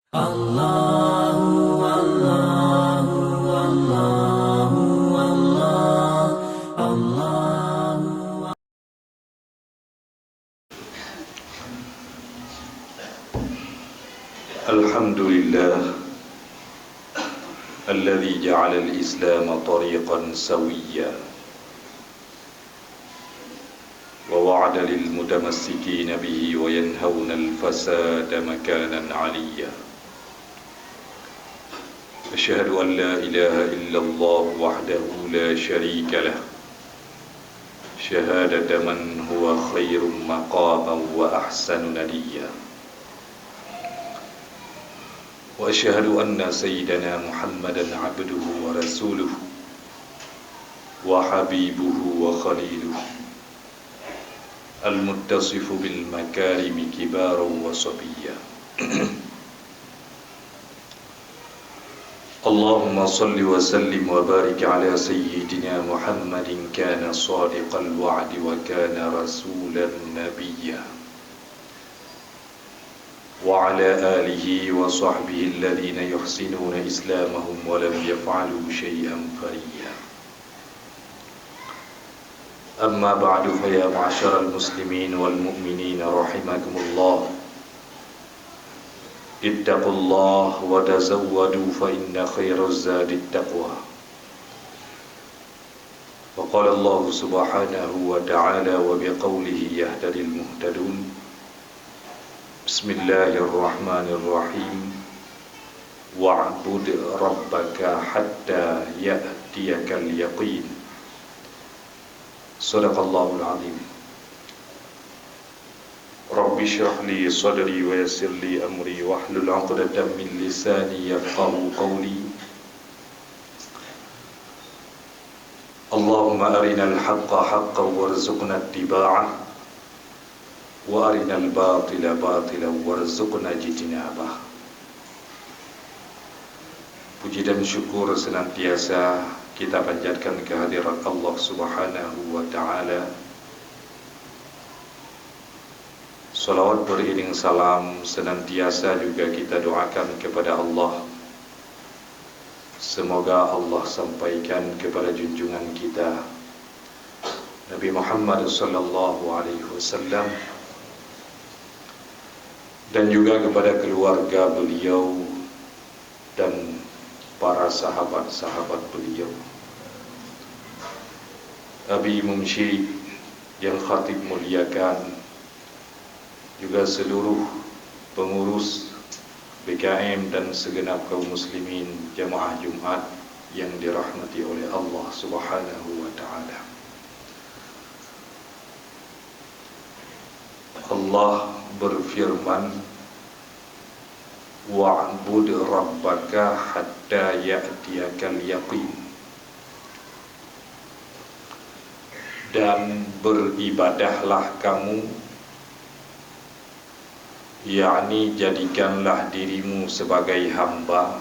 Allahu Allahu Allahu Allah Allahu. Alhamdulillah alladzi ja'ala al-islam tariqan sawiyya wa wa'ada lil mutamassikina bihi wa yanhauna al-fasada makanan 'aliyya. Asyhadu an la ilaha illallah wahdahu la syarika lah, syahadata man huwa khairum maqaman wa ahsanu nadiyya. وأشهد أن سيدنا محمدًا عبده ورسوله وحبيبه وخليله المتصف بالمكارم كبارا وصبيا. اللهم صل وسلم وبارك على سيدنا محمد كان صادق الوعد وكان رسولا نبيا، وعلى آله وصحبه الذين يحسنون إسلامهم ولم يفعلوا شيئا فريا. أما بعد، فيا معشر المسلمين والمؤمنين رحمكم الله، اتقوا الله وتزودوا فإن خير الزاد التقوى. وقال الله سبحانه وتعالى وبقوله يهتدي المهتدون: بسم الله الرحمن الرحيم واعبد ربك حتى يأتيك اليقين. صدق الله العظيم. رب اشرح لي صدري ويسر لي أمري واحلل عقدة من لساني يفقهوا قولي. اللهم أرنا الحق حقا وارزقنا اتباعه wa arinal batila batilan warzuqna jtinabah. Puji dan syukur senantiasa kita panjatkan kehadirat Allah Subhanahu wa ta'ala. Salawat beriring salam senantiasa juga kita doakan kepada Allah. Semoga Allah sampaikan kepada junjungan kita Nabi Muhammad sallallahu alaihi wasallam, dan juga kepada keluarga beliau dan para sahabat-sahabat beliau. Abi Mumsyid yang khatib muliakan, juga seluruh pengurus BKM dan segenap kaum muslimin jamaah Jumat yang dirahmati oleh Allah Subhanahu wa ta'ala. Allah berfirman, wa'bud rabbaka hatta ya'tiyakal yaqin, dan beribadahlah kamu, yakni jadikanlah dirimu sebagai hamba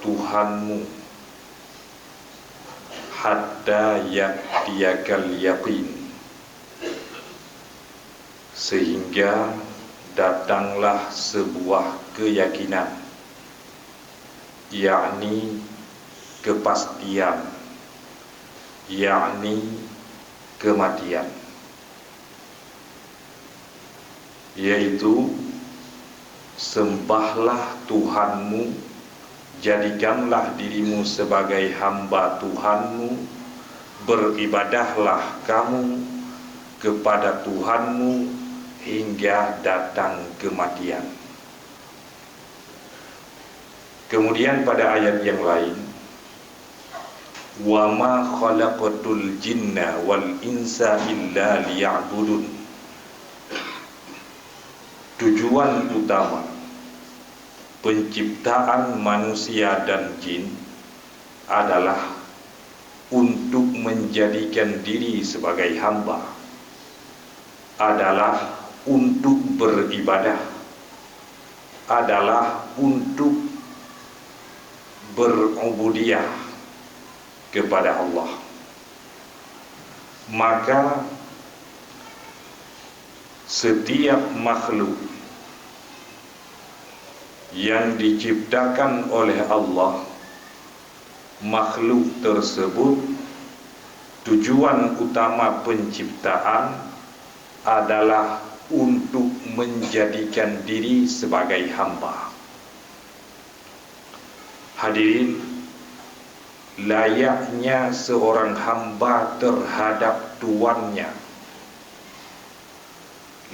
Tuhanmu, hatta ya'tiyakal yaqin, sehingga datanglah sebuah keyakinan, yakni kepastian, yakni kematian, yaitu sembahlah Tuhanmu, jadikanlah dirimu sebagai hamba Tuhanmu, beribadahlah kamu kepada Tuhanmu hingga datang kematian. Kemudian pada ayat yang lain, wa ma khalaqatul jinna wal insa illa liya'budun. Tujuan utama penciptaan manusia dan jin adalah untuk menjadikan diri sebagai hamba, adalah untuk beribadah, adalah untuk berubudiyah kepada Allah. Maka setiap makhluk yang diciptakan oleh Allah, makhluk tersebut tujuan utama penciptaan adalah untuk menjadikan diri sebagai hamba. Hadirin, layaknya seorang hamba terhadap tuannya,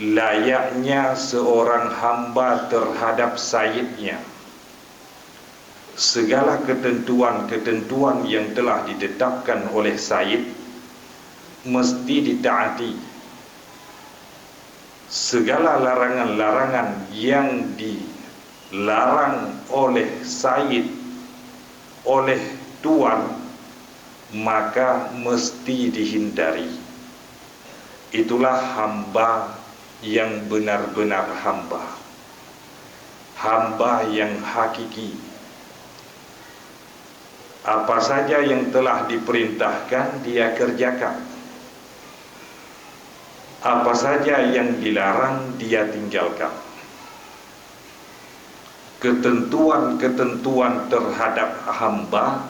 layaknya seorang hamba terhadap sayyidnya, segala ketentuan-ketentuan yang telah ditetapkan oleh sayyid mesti ditaati. Segala larangan-larangan yang dilarang oleh sayyid, oleh tuan, maka mesti dihindari. Itulah hamba yang benar-benar hamba, hamba yang hakiki. Apa saja yang telah diperintahkan dia kerjakan, apa saja yang dilarang dia tinggalkan. Ketentuan-ketentuan terhadap hamba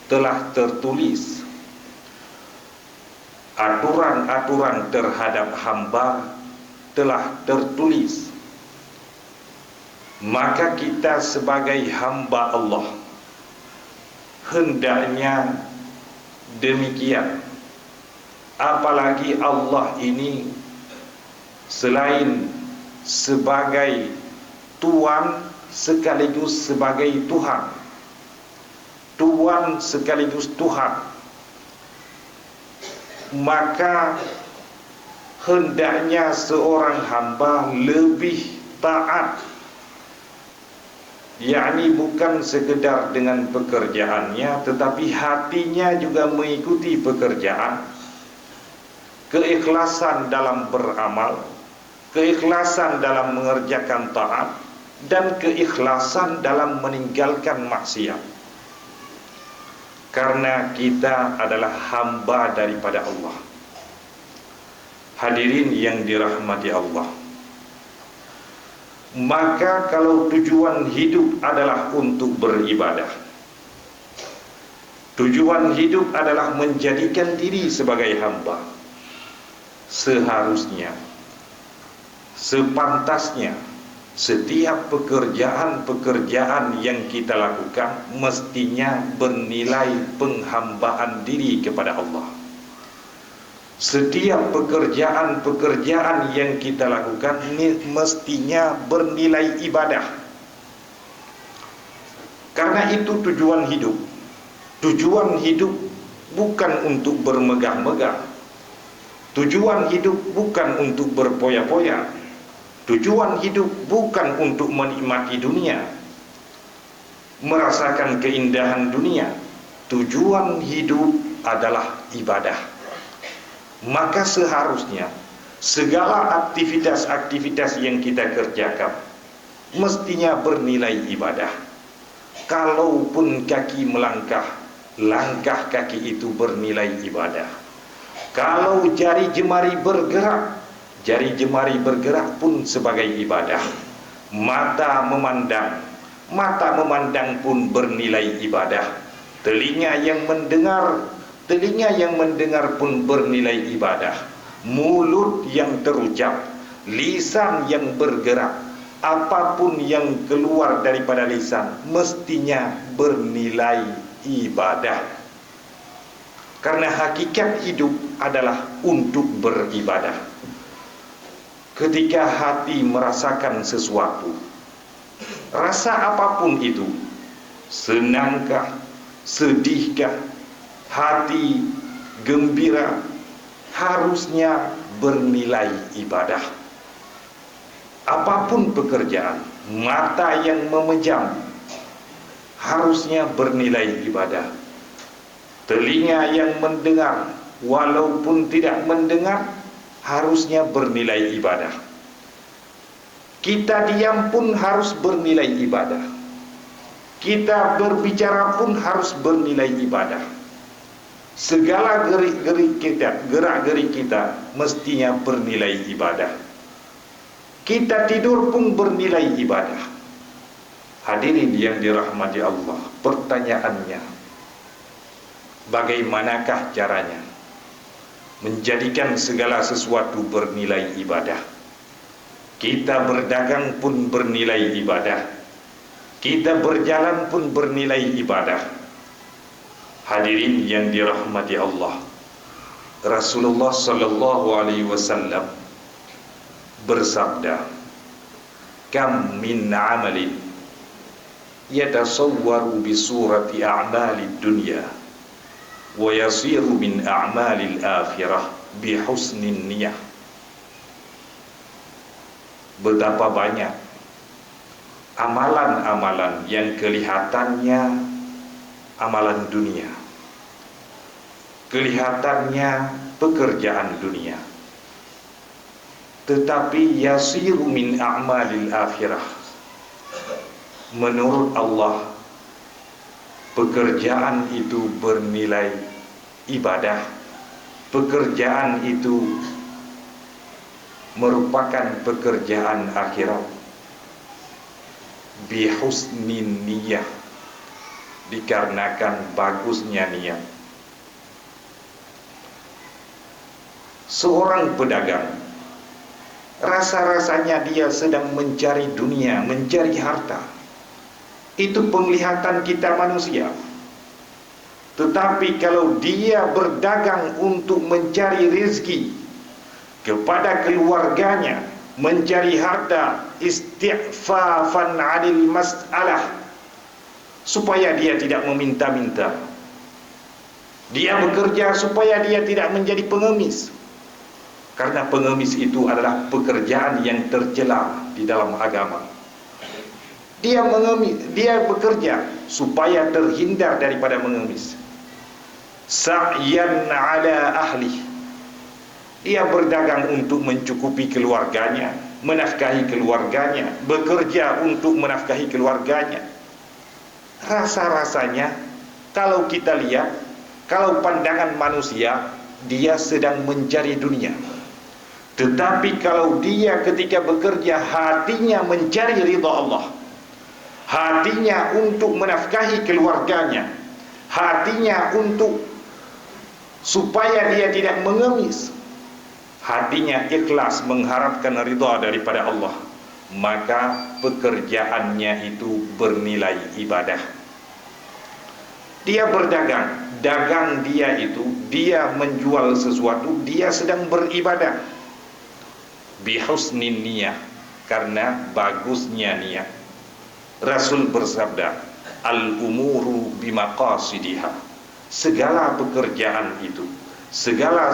telah tertulis, aturan-aturan terhadap hamba telah tertulis. Maka kita sebagai hamba Allah hendaknya demikian. Apalagi Allah ini selain sebagai Tuan sekaligus sebagai Tuhan, Tuan sekaligus Tuhan, maka hendaknya seorang hamba lebih taat, yakni bukan sekedar dengan pekerjaannya, tetapi hatinya juga mengikuti pekerjaan, keikhlasan dalam beramal, keikhlasan dalam mengerjakan taat, dan keikhlasan dalam meninggalkan maksiat. Karena kita adalah hamba daripada Allah. Hadirin yang dirahmati Allah, maka kalau tujuan hidup adalah untuk beribadah, tujuan hidup adalah menjadikan diri sebagai hamba, seharusnya, sepantasnya, setiap pekerjaan-pekerjaan yang kita lakukan mestinya bernilai penghambaan diri kepada Allah. Setiap pekerjaan-pekerjaan yang kita lakukan mestinya bernilai ibadah. Karena itu tujuan hidup. Tujuan hidup bukan untuk bermegah-megah. Tujuan hidup bukan untuk berpoya-poya. Tujuan hidup bukan untuk menikmati dunia, merasakan keindahan dunia. Tujuan hidup adalah ibadah. Maka seharusnya segala aktivitas-aktivitas yang kita kerjakan mestinya bernilai ibadah. Kalaupun kaki melangkah, langkah kaki itu bernilai ibadah. Kalau jari jemari bergerak, jari jemari bergerak pun sebagai ibadah. Mata memandang pun bernilai ibadah. Telinga yang mendengar pun bernilai ibadah. Mulut yang terucap, lisan yang bergerak, apapun yang keluar daripada lisan mestinya bernilai ibadah. Karena hakikat hidup adalah untuk beribadah. Ketika hati merasakan sesuatu, rasa apapun itu, senangkah, sedihkah, hati gembira, harusnya bernilai ibadah. Apapun pekerjaan, mata yang memejam harusnya bernilai ibadah. Telinga yang mendengar, walaupun tidak mendengar, harusnya bernilai ibadah. Kita diam pun harus bernilai ibadah. Kita berbicara pun harus bernilai ibadah. Segala gerak-gerik kita mestinya bernilai ibadah. Kita tidur pun bernilai ibadah. Hadirin yang dirahmati Allah, pertanyaannya, bagaimanakah caranya menjadikan segala sesuatu bernilai ibadah? Kita berdagang pun bernilai ibadah, kita berjalan pun bernilai ibadah. Hadirin yang dirahmati Allah, Rasulullah sallallahu alaihi wasallam bersabda, "Kam min amalin yatasawwaru bi surati a'malid dunya wa yasiru min a'malil akhirah bi husnin niyah." Betapa banyak amalan-amalan yang kelihatannya amalan dunia, kelihatannya pekerjaan dunia, tetapi yasiru min a'malil akhirah. Menurut Allah, pekerjaan itu bernilai ibadah, pekerjaan itu merupakan pekerjaan akhirat. Bihusnin niyah, dikarenakan bagusnya niat. Seorang pedagang, rasa-rasanya dia sedang mencari dunia, mencari harta. Itu penglihatan kita manusia. Tetapi kalau dia berdagang untuk mencari rezeki kepada keluarganya, mencari harta, istighfafan 'anil mas'alah, supaya dia tidak meminta-minta. Dia bekerja supaya dia tidak menjadi pengemis. Karena pengemis itu adalah pekerjaan yang tercela di dalam agama. Dia bekerja supaya terhindar daripada mengemis. Sa'yan 'ala ahli, dia berdagang untuk mencukupi keluarganya, menafkahi keluarganya, bekerja untuk menafkahi keluarganya. Rasa-rasanya kalau kita lihat, kalau pandangan manusia, dia sedang mencari dunia. Tetapi kalau dia ketika bekerja hatinya mencari ridha Allah, hatinya untuk menafkahi keluarganya, hatinya untuk supaya dia tidak mengemis, hatinya ikhlas mengharapkan ridha daripada Allah, maka pekerjaannya itu bernilai ibadah. Dia berdagang, dagang dia itu, dia menjual sesuatu, dia sedang beribadah. Bihusnin niyah, karena bagusnya niat. Rasul bersabda, al-umuru bimaqasidiha, segala pekerjaan itu, segala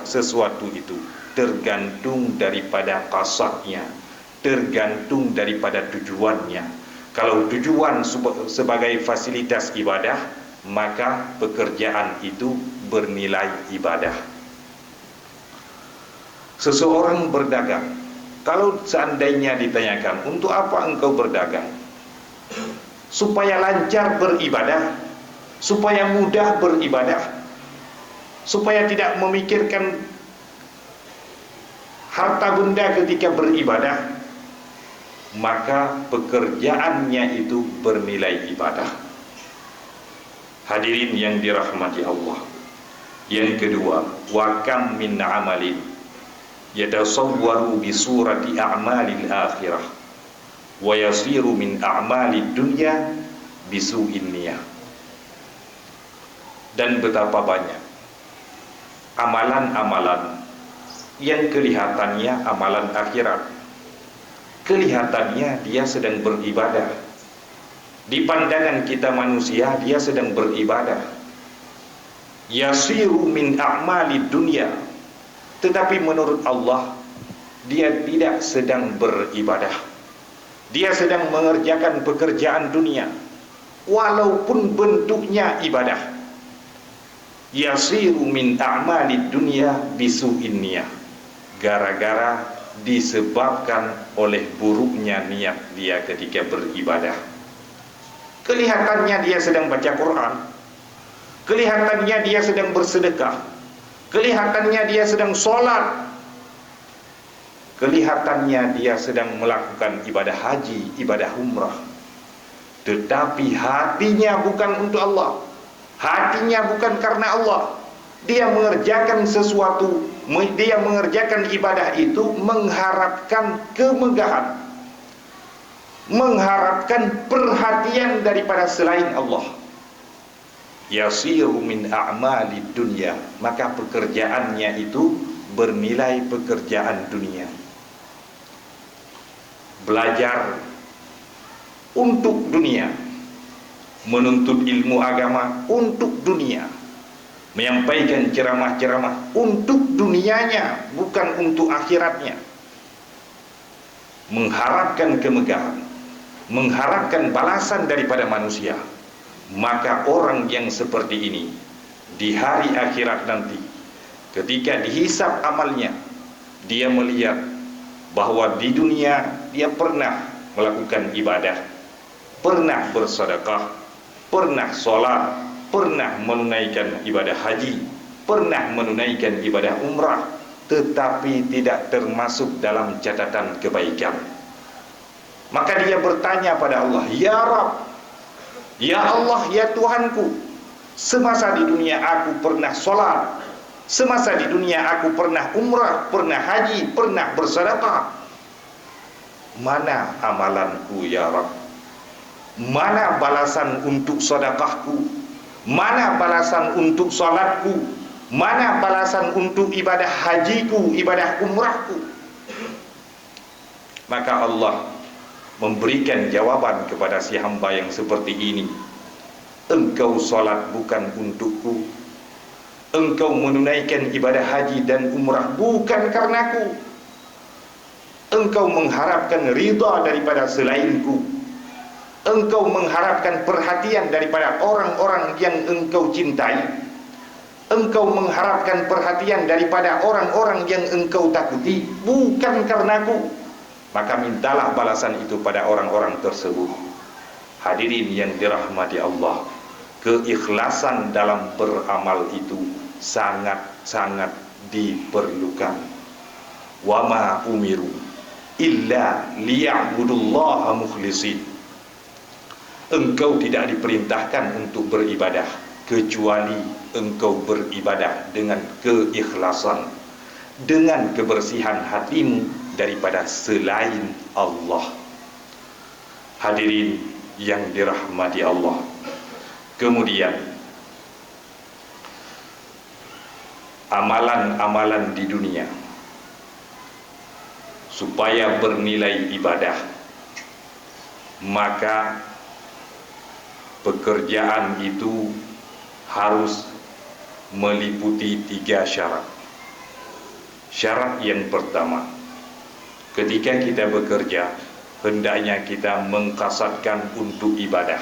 sesuatu itu tergantung daripada qasadnya, tergantung daripada tujuannya. Kalau tujuan sebagai fasilitas ibadah, maka pekerjaan itu bernilai ibadah. Seseorang berdagang, kalau seandainya ditanyakan, untuk apa engkau berdagang? Supaya lancar beribadah, supaya mudah beribadah, supaya tidak memikirkan harta benda ketika beribadah, maka pekerjaannya itu bernilai ibadah. Hadirin yang dirahmati Allah, yang kedua, wa kam min amalin yatasawwaru bi surati a'malil akhirah wa yasiru min a'malid dunya bisu'in niyah. Dan betapa banyak amalan-amalan yang kelihatannya amalan akhirat, kelihatannya dia sedang beribadah. Di pandangan kita manusia, dia sedang beribadah. Yasiru min a'malid dunya, tetapi menurut Allah, dia tidak sedang beribadah. Dia sedang mengerjakan pekerjaan dunia, walaupun bentuknya ibadah. Yasiru min a'malid dunya bisu'in niyah, gara-gara disebabkan oleh buruknya niat dia ketika beribadah. Kelihatannya dia sedang baca Quran, kelihatannya dia sedang bersedekah, kelihatannya dia sedang sholat, Kelihatannya dia sedang melakukan ibadah haji, ibadah umrah, tetapi hatinya bukan untuk Allah. Hatinya bukan karena Allah. Dia mengerjakan sesuatu, dia mengerjakan ibadah itu mengharapkan kemegahan, mengharapkan perhatian daripada selain Allah. Yasiru min a'mali dunya, maka pekerjaannya itu bernilai pekerjaan dunia. Belajar untuk dunia, menuntut ilmu agama untuk dunia, menyampaikan ceramah-ceramah untuk dunianya, bukan untuk akhiratnya. Mengharapkan kemegahan, mengharapkan balasan daripada manusia. Maka orang yang seperti ini di hari akhirat nanti, ketika dihisab amalnya, dia melihat bahwa di dunia dia pernah melakukan ibadah, pernah bersedekah, pernah sholat, pernah menunaikan ibadah haji, pernah menunaikan ibadah umrah, tetapi tidak termasuk dalam catatan kebaikan. Maka dia bertanya pada Allah, Ya Rabb, Ya Allah, Ya Tuhanku, semasa di dunia aku pernah sholat, semasa di dunia aku pernah umrah, pernah haji, pernah bersedekah, mana amalanku ya Rabb? Mana balasan untuk sedekahku? Mana balasan untuk salatku? Mana balasan untuk ibadah hajiku, ibadah umrahku? Maka Allah memberikan jawaban kepada si hamba yang seperti ini. Engkau salat bukan untukku, engkau menunaikan ibadah haji dan umrah bukan karenaku, engkau mengharapkan ridha daripada selainku, engkau mengharapkan perhatian daripada orang-orang yang engkau cintai, engkau mengharapkan perhatian daripada orang-orang yang engkau takuti, bukan karenaku. Maka mintalah balasan itu pada orang-orang tersebut. Hadirin yang dirahmati Allah, keikhlasan dalam beramal itu sangat-sangat diperlukan. Wa ma umiru illa liya'budullaha mukhlisin. Engkau tidak diperintahkan untuk beribadah kecuali engkau beribadah dengan keikhlasan, dengan kebersihan hatimu daripada selain Allah. Hadirin yang dirahmati Allah, kemudian amalan-amalan di dunia supaya bernilai ibadah, maka pekerjaan itu harus meliputi 3 syarat. Syarat yang pertama, ketika kita bekerja, hendaknya kita mengkasatkan untuk ibadah.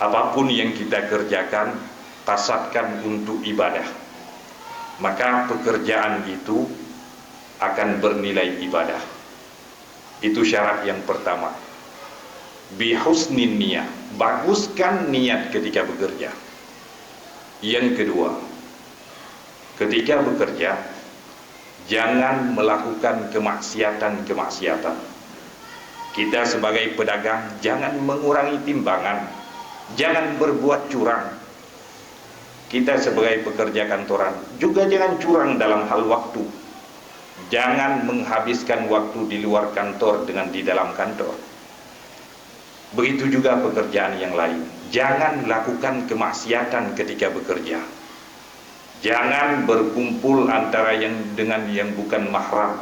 Apapun yang kita kerjakan, kasatkan untuk ibadah. Maka pekerjaan itu akan bernilai ibadah. Itu syarat yang pertama. Bihusnin niyah, baguskan niat ketika bekerja. Yang kedua, ketika bekerja, jangan melakukan kemaksiatan-kemaksiatan. Kita sebagai pedagang jangan mengurangi timbangan, jangan berbuat curang. Kita sebagai pekerja kantoran juga jangan curang dalam hal waktu. Jangan menghabiskan waktu di luar kantor dengan di dalam kantor. Begitu juga pekerjaan yang lain. Jangan lakukan kemaksiatan ketika bekerja. Jangan berkumpul antara dengan yang bukan mahram.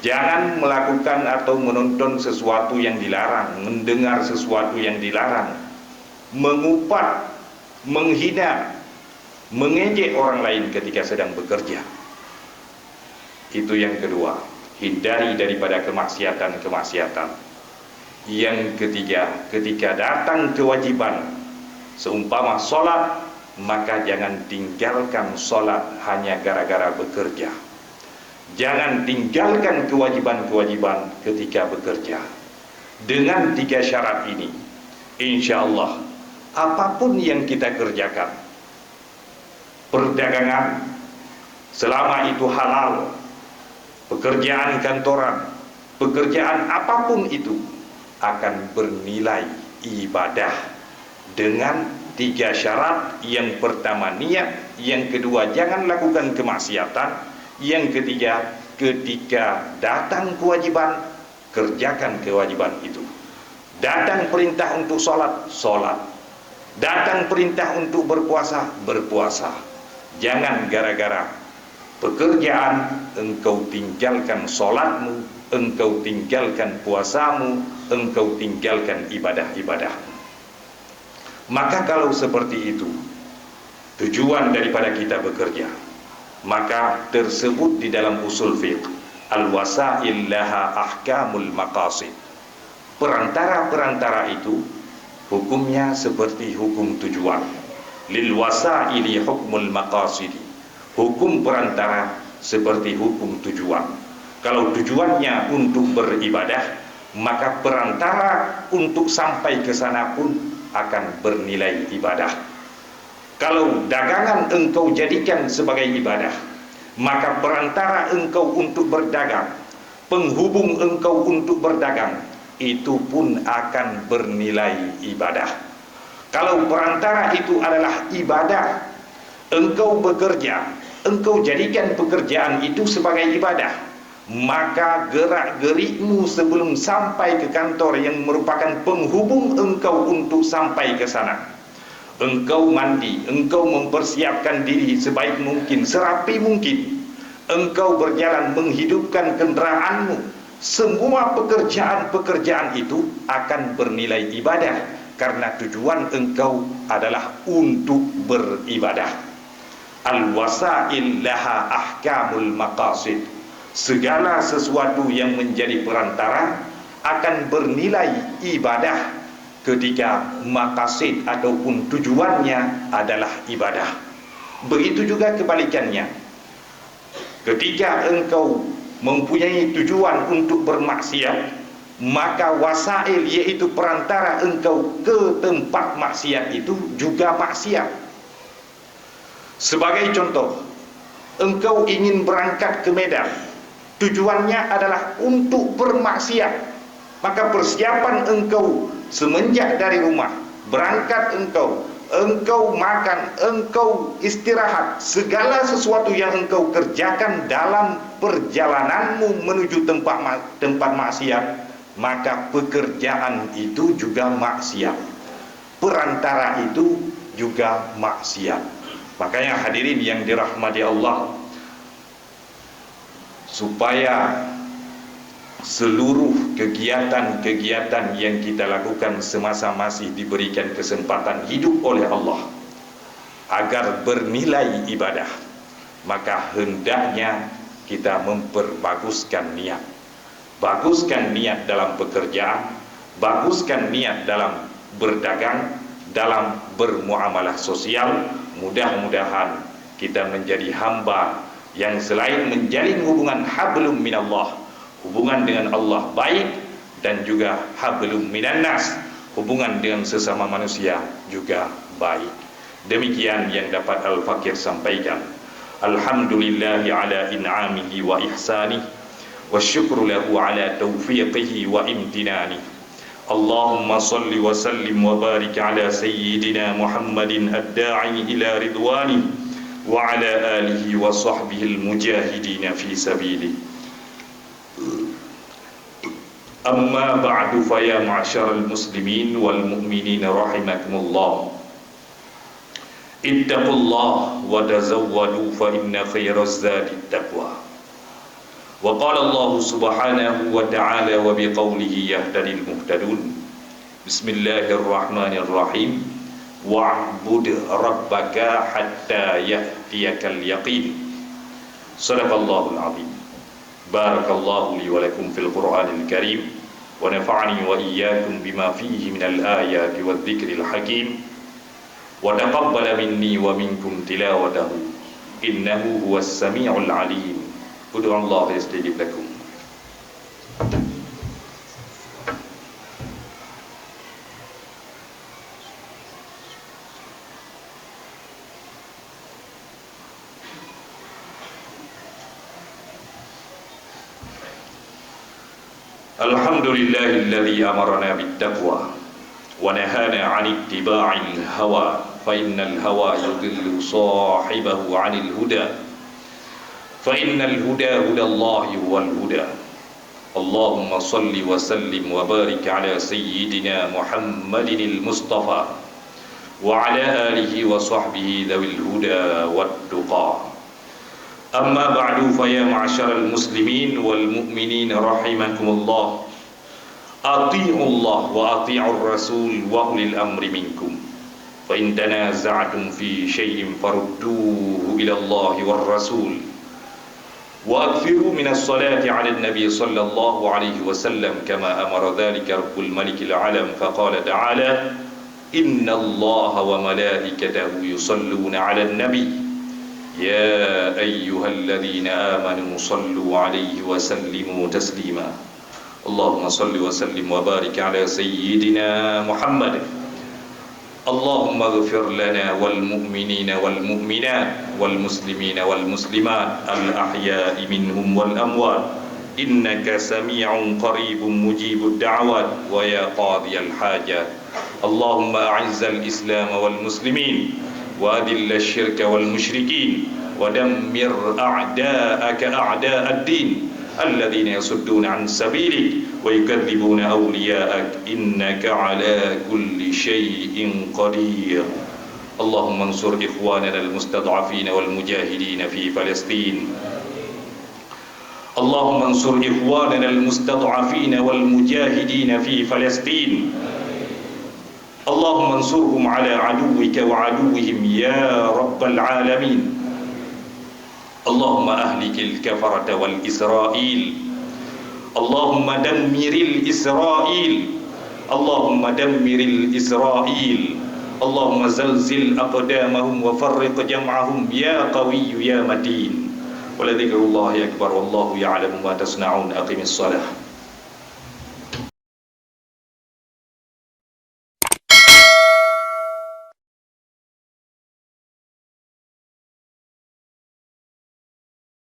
Jangan melakukan atau menonton sesuatu yang dilarang, mendengar sesuatu yang dilarang, mengupat, menghina, mengejek orang lain ketika sedang bekerja. Itu yang kedua, hindari daripada kemaksiatan-kemaksiatan. Yang ketiga, ketika datang kewajiban, seumpama sholat, maka jangan tinggalkan sholat hanya gara-gara bekerja. Jangan tinggalkan kewajiban-kewajiban ketika bekerja. Dengan 3 syarat ini, insya Allah, apapun yang kita kerjakan, perdagangan, selama itu halal, pekerjaan kantoran, pekerjaan apapun itu akan bernilai ibadah dengan 3 syarat. Yang pertama niat, yang kedua jangan lakukan kemaksiatan, yang ketiga ketika datang kewajiban kerjakan kewajiban itu. Datang perintah untuk sholat, sholat. Datang perintah untuk berpuasa, berpuasa. Jangan gara-gara pekerjaan engkau tinggalkan sholatmu, engkau tinggalkan puasamu, engkau tinggalkan ibadah-ibadah. Maka kalau seperti itu tujuan daripada kita bekerja, maka tersebut di dalam usul fiqh, al-wasail laha ahkamul maqasid. Perantara-perantara itu hukumnya seperti hukum tujuan. Lil wasaili hukmul maqasidi. Hukum perantara seperti hukum tujuan. Kalau tujuannya untuk beribadah, maka perantara untuk sampai ke sana pun akan bernilai ibadah. Kalau dagangan engkau jadikan sebagai ibadah, maka perantara engkau untuk berdagang, penghubung engkau untuk berdagang, itu pun akan bernilai ibadah. Kalau perantara itu adalah ibadah, engkau bekerja, engkau jadikan pekerjaan itu sebagai ibadah, maka gerak-gerikmu sebelum sampai ke kantor yang merupakan penghubung engkau untuk sampai ke sana, engkau mandi, engkau mempersiapkan diri sebaik mungkin, serapi mungkin, engkau berjalan menghidupkan kendaraanmu, semua pekerjaan-pekerjaan itu akan bernilai ibadah karena tujuan engkau adalah untuk beribadah. Al-wasail laha ahkamul maqasid. Segala sesuatu yang menjadi perantara akan bernilai ibadah ketika maqasid ataupun tujuannya adalah ibadah. Begitu juga kebalikannya. Ketika engkau mempunyai tujuan untuk bermaksiat, maka wasail yaitu perantara engkau ke tempat maksiat itu juga maksiat. Sebagai contoh, engkau ingin berangkat ke Medan, tujuannya adalah untuk bermaksiat, maka persiapan engkau semenjak dari rumah, berangkat engkau makan, engkau istirahat, segala sesuatu yang engkau kerjakan dalam perjalananmu menuju tempat maksiat, maka pekerjaan itu juga maksiat, perantara itu juga maksiat. Makanya hadirin yang dirahmati Allah, supaya seluruh kegiatan-kegiatan yang kita lakukan semasa masih diberikan kesempatan hidup oleh Allah agar bernilai ibadah, maka hendaknya kita memperbaguskan niat. Baguskan niat dalam pekerjaan, baguskan niat dalam berdagang, dalam bermuamalah sosial. Mudah-mudahan kita menjadi hamba yang selain menjalin hubungan hablum minallah, hubungan dengan Allah baik, dan juga hablum minan nas, hubungan dengan sesama manusia juga baik. Demikian yang dapat Al-Fakir sampaikan. Alhamdulillahi ala in'amihi wa ihsanih, wa syukru lahu ala taufiqihi wa imtinani. Allahumma salli wa sallim wa barik ala sayyidina Muhammadin ad-da'i ila ridwani wa ala alihi wa sahbihi al-mujahidin fi sabilihi. Amma ba'du, fa ya ma'syaral muslimin wal mu'minin rahimakumullah. Ittaqullah wa tazawwadu fa inna khairaz zadi taqwa. Wa qala Allah subhanahu wa ta'ala wa biqawlihi yahtadil muhtadun. Bismillahirrahmanirrahim. Wa'bud rabbaka hatta yahtiyakal yaqin. Sadaqallahul azim. Barakallahu li wa lakum fil Qur'anil karim, wa nafa'ani wa iyyakum bima fihi minal ayati wadh-dhikril hakim, wa taqabbala minni wa minkum tilawatahu innahu huwas sami'ul alim. Ud'u Allah yastajib lakum. الحمد لله الذي أمرنا بالتقوى ونهانا عن اتباع الهوى فإن الهوى يضل صاحبه عن الهدى فإن الهدى هدى الله هو الهدى. اللهم صل وسلم وبارك على سيدنا محمد المصطفى وعلى آله وصحبه ذوي الهدى والتقى. أما بعد فيا معشر المسلمين والمؤمنين رحمكم الله، أطيعوا الله وأطيعوا الرسول وأولي الأمر منكم، فإن تنازعتم في شيء فردوه إلى الله والرسول، وأكثروا من الصلاة على النبي صلى الله عليه وسلم كما أمر ذلك رب الملك العلم، فقال تعالى: إن الله وملائكته يصلون على النبي يا أيها الذين آمنوا صلوا عليه وسلموا تسليما. اللهم صل وسلم وبارك على سيدنا محمد. اللهم اغفر لنا والمؤمنين والمؤمنات والمسلمين والمسلمات الأحياء منهم والأموات، إنك سميع قريب مجيب الدعوات ويا قاضي الحاجات. اللهم أعز الإسلام والمسلمين وأذل الشرك والمشركين ودمر أعداءك أعداء الدين الذين يصدون عن سبيلك ويكذبون أولياءك، إنك على كل شيء قدير. اللهم انصر إخواننا المستضعفين والمجاهدين في فلسطين. اللهم انصر إخواننا المستضعفين والمجاهدين في فلسطين. اللهم انصرهم على عدوك وعدوهم يا رب العالمين. اللهم أهلك الكفرة والإسرائيل. اللهم دمر الإسرائيل. اللهم دمر الإسرائيل. اللهم زلزل أقدامهم وفرق جمعهم يا قوي يا متين. ولذكر الله أكبر والله يعلم ما تصنعون. أقم الصلاة.